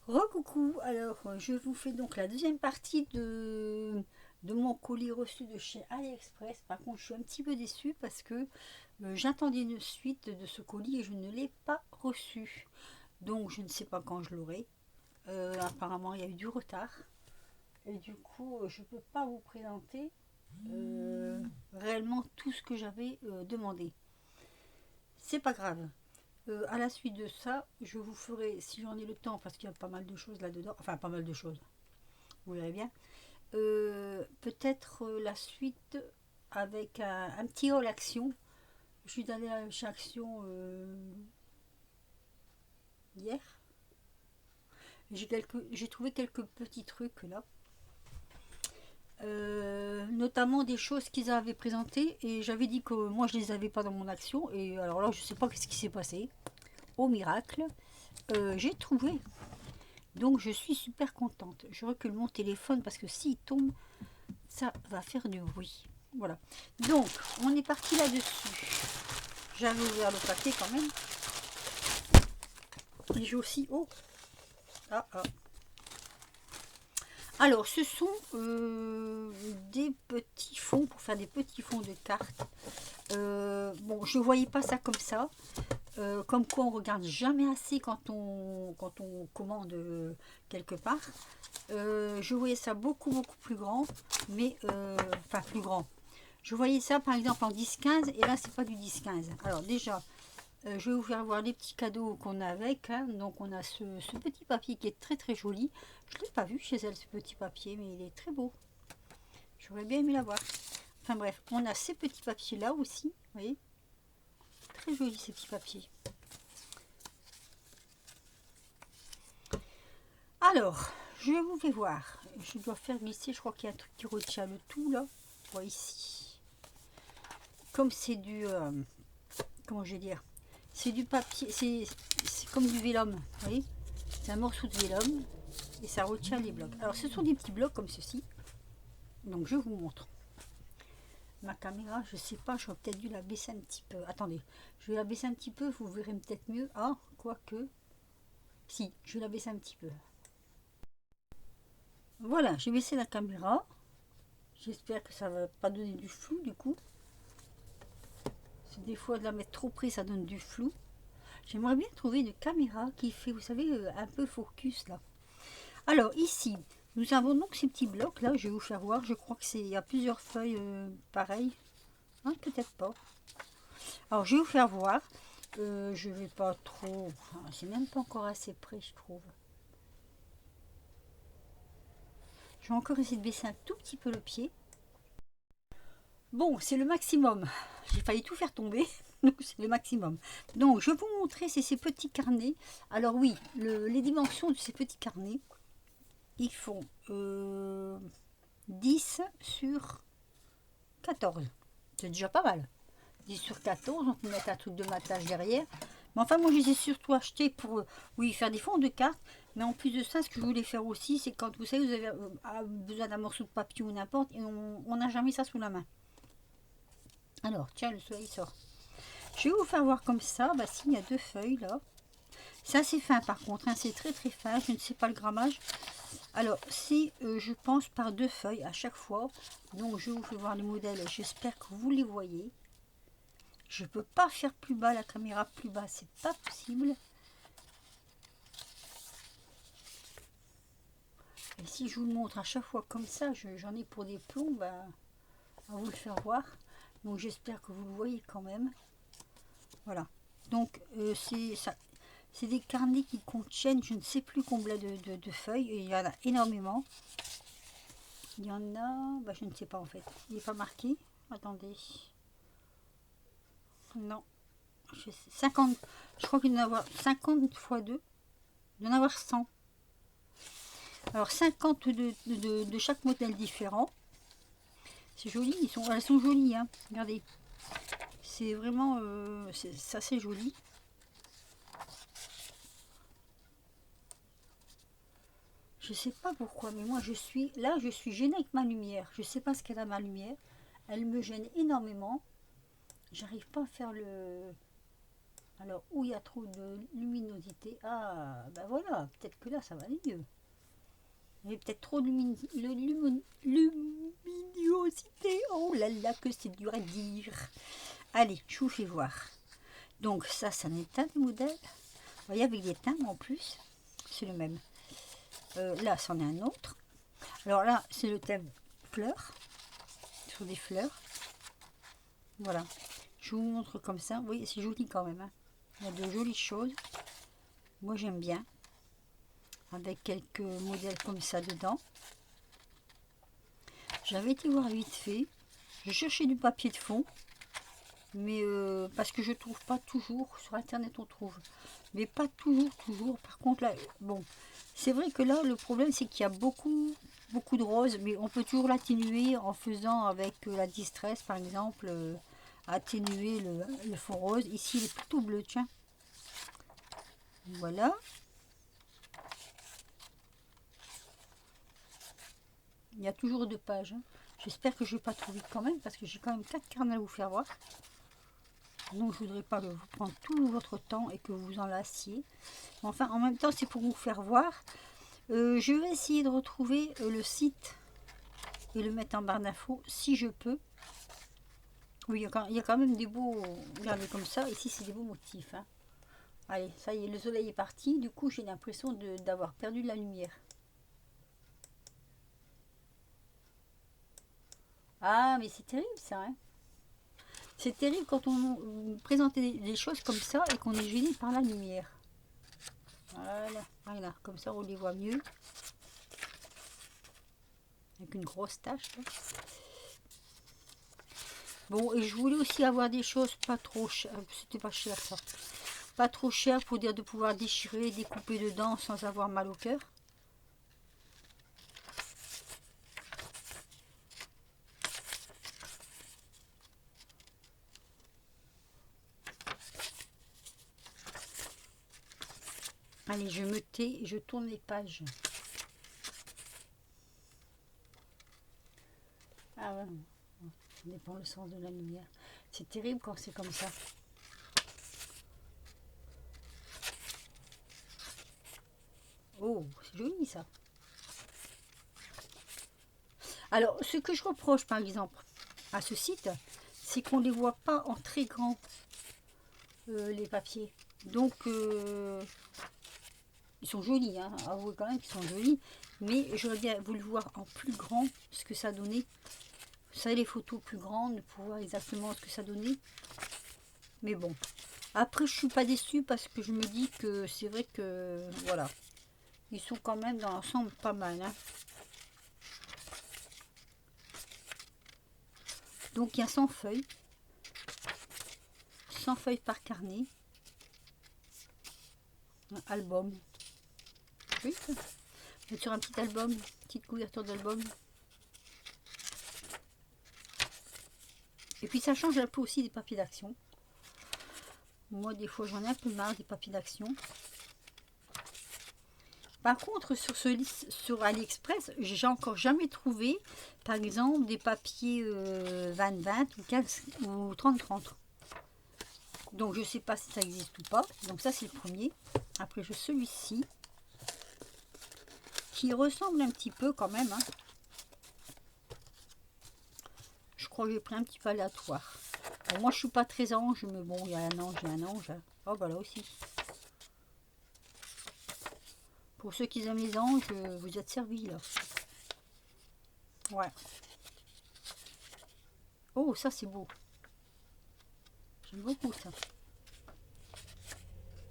Recoucou, alors je vous fais donc la deuxième partie de mon colis reçu de chez AliExpress. Par contre, je suis un petit peu déçue parce que j'attendais une suite de ce colis et je ne l'ai pas reçu. Donc, je ne sais pas quand je l'aurai. Apparemment, il y a eu du retard. Et du coup, je ne peux pas vous présenter réellement tout ce que j'avais demandé. C'est pas grave. À la suite de ça, je vous ferai, si j'en ai le temps, parce qu'il y a pas mal de choses là-dedans, enfin pas mal de choses, vous verrez bien, peut-être la suite avec un petit haul action. Je suis allée chez Action hier. J'ai trouvé quelques petits trucs là. Notamment des choses qu'ils avaient présentées et j'avais dit que moi je les avais pas dans mon action et alors là je sais pas ce qui s'est passé. Au miracle, j'ai trouvé. Donc je suis super contente. Je recule mon téléphone parce que s'il tombe, ça va faire du bruit. Voilà. Donc on est parti là-dessus. J'avais ouvert le paquet quand même. Et j'ai aussi... Oh ah, ah. Alors ce sont des petits fonds pour faire des petits fonds de cartes. Bon, je ne voyais pas ça comme ça. Comme quoi on regarde jamais assez quand on commande quelque part. Je voyais ça beaucoup plus grand, mais enfin plus grand. Je voyais ça par exemple en 10-15 et là c'est pas du 10-15. Alors déjà, je vais vous faire voir les petits cadeaux qu'on a avec. Hein. Donc on a ce petit papier qui est très joli. Je ne l'ai pas vu chez elle ce petit papier, mais il est très beau. J'aurais bien aimé l'avoir. Enfin bref, on a ces petits papiers là aussi. Vous voyez, très jolis ces petits papiers. Alors, je vous fais voir. Je dois faire glisser, je crois qu'il y a un truc qui retient le tout là. Voilà ici. Comme c'est du... comment je vais dire, c'est du papier, c'est comme du vélum, vous voyez. C'est un morceau de vélum et ça retient les blocs. Alors ce sont des petits blocs comme ceci. Donc je vous montre. Ma caméra, je sais pas, j'aurais peut-être dû la baisser un petit peu. Attendez, je vais la baisser un petit peu, vous verrez peut-être mieux. Ah, quoique. Si, je vais la baisser un petit peu. Voilà, j'ai baissé la caméra. J'espère que ça va pas donner du flou du coup. C'est des fois de la mettre trop près, ça donne du flou. J'aimerais bien trouver une caméra qui fait, vous savez, un peu focus là. Alors ici, nous avons donc ces petits blocs là, je vais vous faire voir. Je crois que c'est, il y a plusieurs feuilles pareilles. Hein, peut-être pas. Alors je vais vous faire voir. Je vais pas trop. C'est même pas encore assez près, je trouve. Je vais encore essayer de baisser un tout petit peu le pied. Bon, c'est le maximum. J'ai failli tout faire tomber. Donc c'est le maximum. Donc je vais vous montrer, c'est ces petits carnets. Alors oui, les dimensions de ces petits carnets, ils font 10 sur 14. C'est déjà pas mal. 10 sur 14, on peut mettre un truc de matage derrière. Mais enfin, moi, je les ai surtout achetés pour, oui, faire des fonds de cartes. Mais en plus de ça, ce que je voulais faire aussi, c'est quand vous savez, vous avez besoin d'un morceau de papier ou n'importe, et on n'a jamais ça sous la main. Alors, tiens, le soleil sort. Je vais vous faire voir comme ça. Bah, si, il y a deux feuilles là. C'est assez fin par contre, hein, c'est très fin. Je ne sais pas le grammage. Alors, c'est, je pense, par deux feuilles à chaque fois. Donc, je vous fais voir les modèles. J'espère que vous les voyez. Je peux pas faire plus bas, la caméra plus bas, c'est pas possible. Et si je vous le montre à chaque fois comme ça, j'en ai pour des plombs à vous le faire voir. Donc j'espère que vous le voyez quand même. Voilà. Donc c'est des carnets qui contiennent je ne sais plus combien de feuilles. Et il y en a énormément. Il y en a, bah, je ne sais pas en fait. Il n'est pas marqué. Attendez. Non. 50, je crois qu'il doit y en avoir 50 fois 2. Il doit y en avoir 100. Alors 50 de chaque modèle différent. C'est joli, elles sont jolies, hein. Regardez. C'est vraiment, c'est assez joli. Je sais pas pourquoi, mais moi je suis gênée avec ma lumière. Je sais pas ce qu'elle a ma lumière. Elle me gêne énormément. J'arrive pas à faire le... Alors, où il y a trop de luminosité, ah, ben voilà, peut-être que là, ça va aller mieux. Il y a peut-être trop de luminosité. Oh là là, que c'est dur à dire. Allez, je vous fais voir. Donc, ça, c'est un état de modèle. Vous voyez, avec des timbres en plus. C'est le même. Là, c'en est un autre. Alors là, c'est le thème fleurs. Sur des fleurs. Voilà. Je vous montre comme ça. Vous voyez, c'est joli quand même. Hein. Il y a de jolies choses. Moi, j'aime bien. Avec quelques modèles comme ça dedans. J'avais été voir vite fait. Je cherchais du papier de fond. Mais parce que je trouve pas toujours. Sur internet, on trouve. Mais pas toujours. Par contre, là, bon. C'est vrai que là, le problème, c'est qu'il y a beaucoup de rose. Mais on peut toujours l'atténuer en faisant avec la distress, par exemple. Atténuer le fond rose. Ici, il est plutôt bleu, tiens. Voilà. Il y a toujours 2 pages. Hein. J'espère que je ne vais pas trop vite quand même, parce que j'ai quand même 4 carnets à vous faire voir. Donc je ne voudrais pas vous prendre tout votre temps et que vous en lassiez. Enfin, en même temps, c'est pour vous faire voir. Je vais essayer de retrouver le site et le mettre en barre d'infos si je peux. Oui, il y a quand même des beaux... Regardez comme ça, ici c'est des beaux motifs. Hein. Allez, ça y est, le soleil est parti. Du coup, j'ai l'impression d'avoir perdu de la lumière. Ah, mais c'est terrible ça, hein. C'est terrible quand on présente des choses comme ça et qu'on est gêné par la lumière. Voilà, comme ça on les voit mieux. Avec une grosse tache. Là. Bon, et je voulais aussi avoir des choses pas trop chères. C'était pas cher ça. Pas trop cher pour dire de pouvoir déchirer, découper dedans sans avoir mal au cœur. Allez, je me tais et je tourne les pages. Ah ouais, ça dépend le sens de la lumière. C'est terrible quand c'est comme ça. Oh, c'est joli ça. Alors, ce que je reproche par exemple à ce site, c'est qu'on ne les voit pas en très grand, les papiers. Donc, ils sont jolis, hein, avouez quand même qu'ils sont jolis, mais j'aurais bien voulu voir en plus grand ce que ça donnait. Vous savez, les photos plus grandes pour voir exactement ce que ça donnait. Mais bon, après je suis pas déçue parce que je me dis que c'est vrai que, voilà, ils sont quand même dans l'ensemble pas mal. Hein. Donc il y a 100 feuilles. 100 feuilles par carnet. Un album. Oui, ça. Mettre sur un petit album, petite couverture d'album. Et puis ça change un peu aussi des papiers d'action. Moi des fois j'en ai un peu marre des papiers d'action. Par contre sur AliExpress, j'ai encore jamais trouvé par exemple des papiers 20-20 ou 15 ou 30-30. Donc je sais pas si ça existe ou pas. Donc ça c'est le premier. Après j'ai celui-ci qui ressemble un petit peu quand même. Hein. Je crois que j'ai pris un petit peu aléatoire. Bon, moi je suis pas très ange, mais bon il y a un ange et un ange. Hein. Oh bah là aussi. Pour ceux qui aiment les anges, vous êtes servis là. Ouais. Oh ça c'est beau. J'aime beaucoup ça.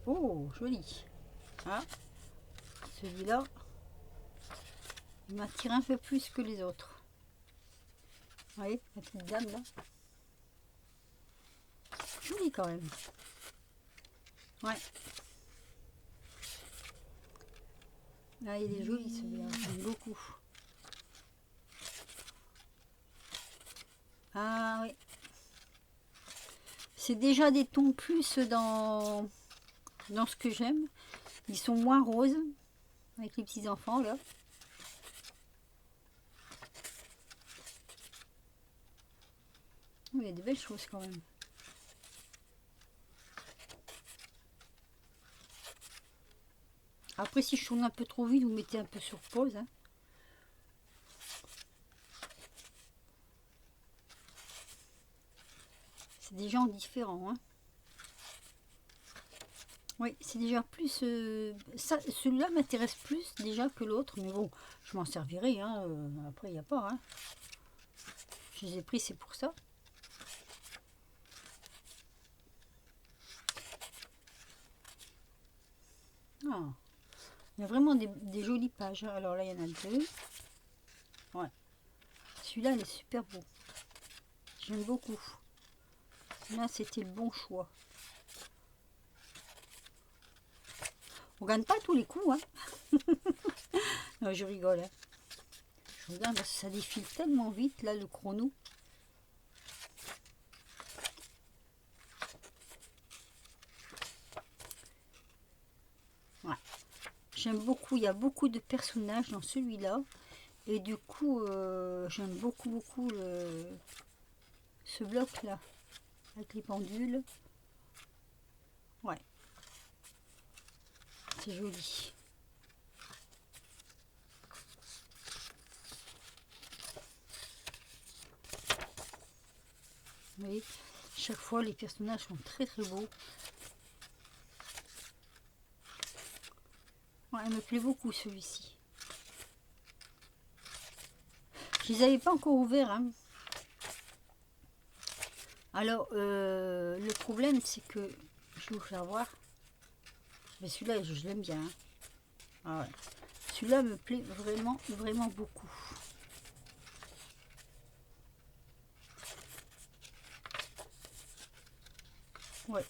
Oh joli. Hein. Celui-là, il m'attire un peu plus que les autres. Vous voyez, la petite dame là. Joli quand même. Ouais. Là, il est joli celui-là, j'aime beaucoup. Ah oui. C'est déjà des tons plus dans ce que j'aime. Ils sont moins roses, avec les petits enfants là. Il y a des belles choses quand même. Après, si je tourne un peu trop vite, vous mettez un peu sur pause. Hein. C'est déjà en différent. Hein. Oui, c'est déjà plus... ça, celui-là m'intéresse plus déjà que l'autre. Mais bon, je m'en servirai. Hein, après, il n'y a pas. Hein. Je les ai pris, c'est pour ça. Ah, il y a vraiment des jolies pages. Alors là, il y en a deux. Ouais. Celui-là, il est super beau. J'aime beaucoup. Là, c'était le bon choix. On gagne pas tous les coups. Hein. Non, je rigole. Hein. Je regarde parce que ça défile tellement vite, là, le chrono. Ouais. J'aime beaucoup. Il y a beaucoup de personnages dans celui-là. Et du coup, j'aime beaucoup ce bloc-là. Avec les pendules. Ouais. C'est joli. Vous voyez, chaque fois, les personnages sont très beaux. Ouais, il me plaît beaucoup celui-ci. Je les avais pas encore ouverts. Hein. Alors, le problème, c'est que... Je vais vous faire voir. Mais celui-là, je l'aime bien. Hein. Ah ouais. Celui-là me plaît vraiment beaucoup. Ouais.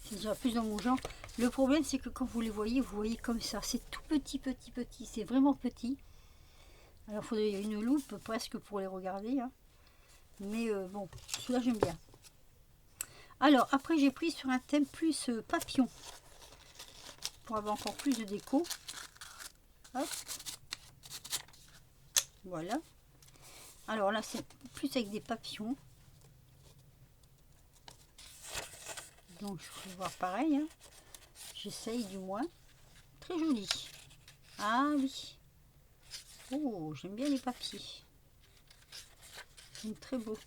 C'est déjà plus dans mon genre. Le problème, c'est que quand vous voyez comme ça. C'est tout petit. C'est vraiment petit. Alors, il faudrait une loupe presque pour les regarder. Hein. Mais bon, celui-là, j'aime bien. Alors, après, j'ai pris sur un thème plus papillon. Pour avoir encore plus de déco. Hop. Voilà. Alors là, c'est plus avec des papillons. Donc, je vais voir pareil. Hein. J'essaye du moins. Très joli. Ah oui. Oh, j'aime bien les papiers. C'est très beau.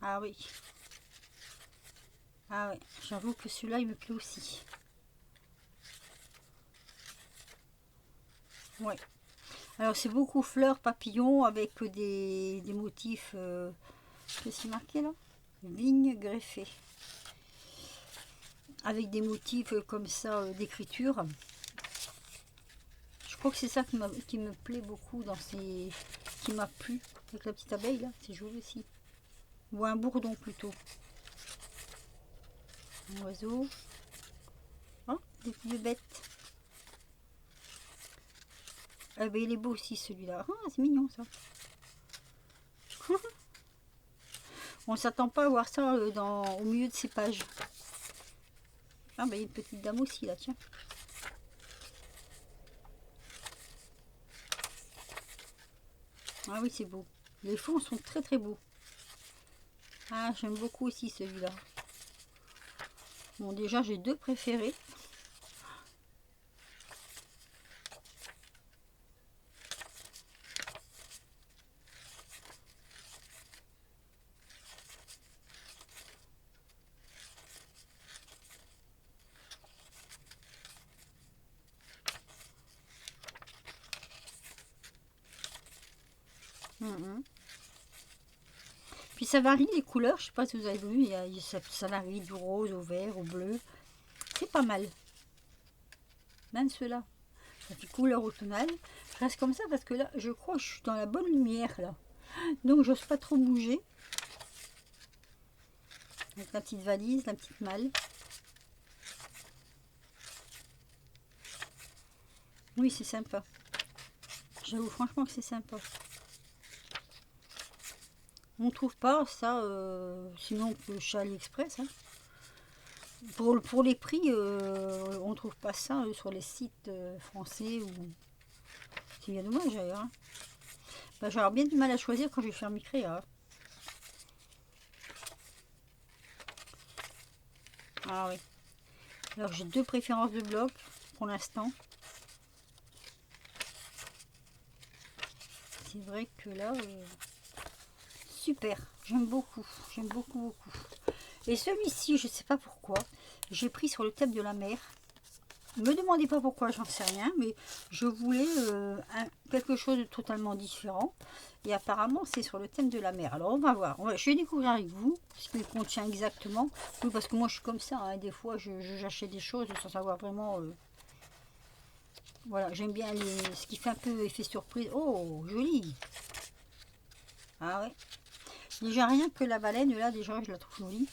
Ah oui. Ah ouais, j'avoue que celui-là, il me plaît aussi. Ouais. Alors, c'est beaucoup fleurs, papillons, avec des motifs... qu'est-ce que c'est marqué là? Vigne greffée. Avec des motifs comme ça d'écriture. Je crois que c'est ça qui me plaît beaucoup dans ces... qui m'a plu. Avec la petite abeille là, c'est joli aussi. Ou un bourdon plutôt. Un oiseau. Oh, des petites bêtes. Ah ben il est beau aussi celui-là. Ah, c'est mignon ça. On s'attend pas à voir ça au milieu de ces pages. Ah ben il y a une petite dame aussi là, tiens. Ah oui, c'est beau. Les fonds sont très beaux. Ah, j'aime beaucoup aussi celui-là. Bon, déjà, j'ai deux préférés. Puis ça varie les couleurs, je sais pas si vous avez vu, ça varie du rose au vert, au bleu. C'est pas mal. Même ceux-là. Ça fait couleur automnale. Je reste comme ça parce que là, je crois que je suis dans la bonne lumière là. Donc j'ose pas trop bouger. Avec la petite valise, la petite malle. Oui, c'est sympa. J'avoue franchement que c'est sympa. On trouve pas ça, sinon chez AliExpress. Hein. Pour les prix, on trouve pas ça sur les sites français. C'est bien dommage d'ailleurs. Hein. Bah, j'aurai bien du mal à choisir quand je vais faire mes créas. Ah oui. Alors j'ai deux préférences de blocs pour l'instant. C'est vrai que là, super, j'aime beaucoup, beaucoup. Et celui-ci, je ne sais pas pourquoi, j'ai pris sur le thème de la mer. Ne me demandez pas pourquoi, j'en sais rien, mais je voulais quelque chose de totalement différent. Et apparemment, c'est sur le thème de la mer. Alors, on va voir. Je vais découvrir avec vous ce qu'il contient exactement. Oui, parce que moi, je suis comme ça. Hein, des fois, j'achète des choses sans savoir vraiment... voilà, j'aime bien ce qui fait un peu effet surprise. Oh, joli. Ah ouais. Déjà, rien que la baleine, là, déjà, je la trouve jolie.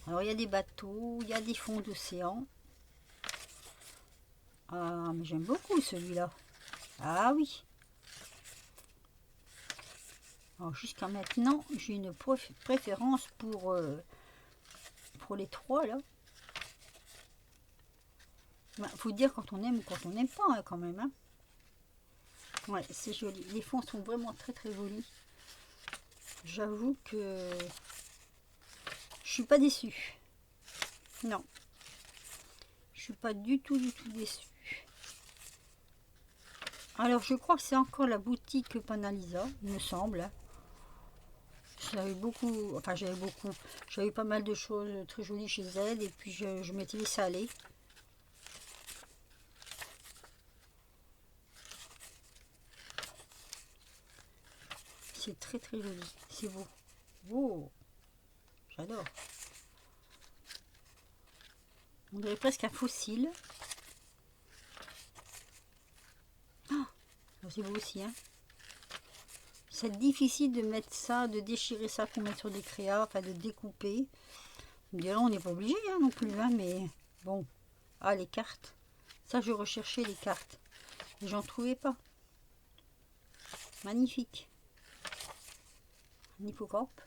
Alors, il y a des bateaux, il y a des fonds d'océan. Ah, mais j'aime beaucoup celui-là. Ah oui. Alors jusqu'à maintenant, j'ai une préférence pour les trois là. Bah, faut dire quand on aime ou quand on n'aime pas hein, quand même. Hein. Ouais, c'est joli. Les fonds sont vraiment très jolis. J'avoue que je suis pas déçue. Non. Je suis pas du tout déçue. Alors je crois que c'est encore la boutique Panalisa, il me semble. J'avais beaucoup, enfin j'avais pas mal de choses très jolies chez elle et puis je m'étais laissé aller. C'est très joli, c'est beau. Oh, j'adore. On dirait presque un fossile. Oh, c'est beau aussi, hein. C'est difficile de mettre ça, de déchirer ça pour mettre sur des créas, enfin de découper. Là, on n'est pas obligé hein, non plus, hein, mais bon. Ah, les cartes. Ça, je recherchais les cartes. J'en trouvais pas. Magnifique. Un hippocampe.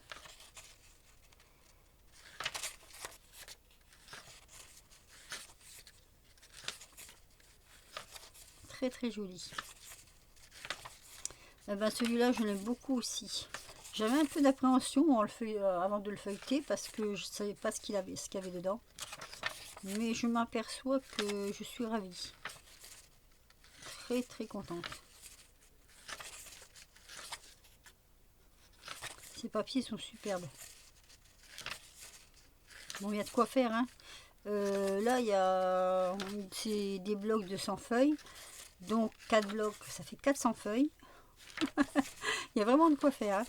Très joli. Eh ben, celui-là, je l'aime beaucoup aussi. J'avais un peu d'appréhension avant de le feuilleter parce que je ne savais pas ce qu'il y avait dedans. Mais je m'aperçois que je suis ravie. Très contente. Ces papiers sont superbes. Bon, il y a de quoi faire. Hein. Là, il y a des blocs de 100 feuilles. Donc, 4 blocs, ça fait 400 feuilles. Il y a vraiment de quoi faire. Hein.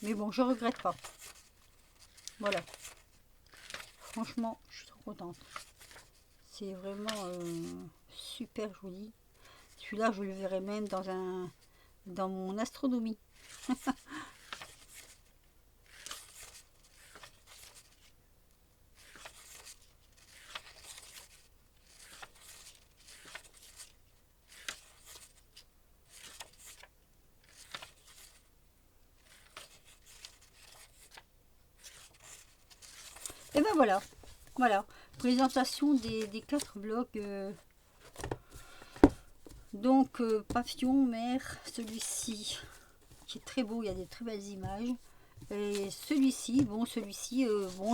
Mais bon, je regrette pas. Voilà. Franchement, je suis trop contente. C'est vraiment super joli. Celui-là, je le verrai même dans mon astronomie. Et ben voilà, présentation des 4 blocs. Donc, pavillon, mer, celui-ci qui est très beau, il y a des très belles images. Et celui-ci, bon,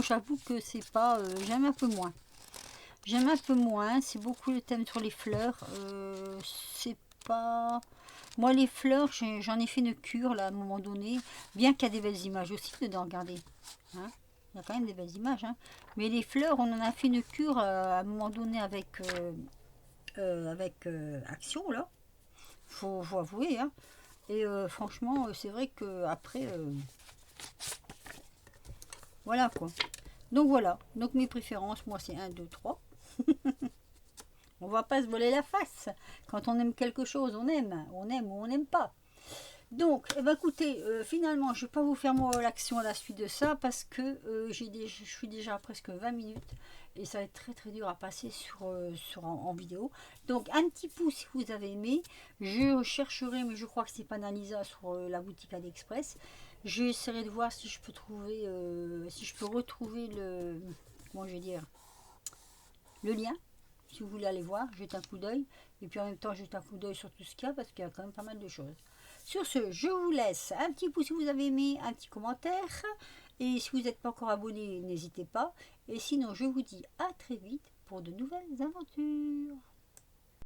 j'avoue que c'est pas, j'aime un peu moins. J'aime un peu moins, c'est beaucoup le thème sur les fleurs. C'est pas... Moi, les fleurs, j'en ai fait une cure là à un moment donné, bien qu'il y a des belles images aussi dedans, regardez. Hein, il y a quand même des belles images. Hein. Mais les fleurs, on en a fait une cure à un moment donné avec Action, là. Faut avouer. Hein. Et franchement, c'est vrai que après, voilà quoi. Donc voilà. Donc mes préférences, moi, c'est 1, 2, 3. On va pas se voler la face. Quand on aime quelque chose, on aime ou on n'aime pas. Donc, eh ben, écoutez, finalement, je ne vais pas vous faire l'action à la suite de ça parce que je suis déjà à presque 20 minutes et ça va être très dur à passer en vidéo. Donc, un petit pouce si vous avez aimé. Je chercherai, mais je crois que c'est Panalisa sur la boutique AliExpress. J'essaierai de voir si je peux trouver, si je peux retrouver comment je vais dire, le lien. Si vous voulez aller voir, jetez un coup d'œil. Et puis en même temps, jetez un coup d'œil sur tout ce qu'il y a parce qu'il y a quand même pas mal de choses. Sur ce, je vous laisse un petit pouce si vous avez aimé, un petit commentaire, Et si vous n'êtes pas encore abonné, n'hésitez pas. Et sinon, je vous dis à très vite pour de nouvelles aventures.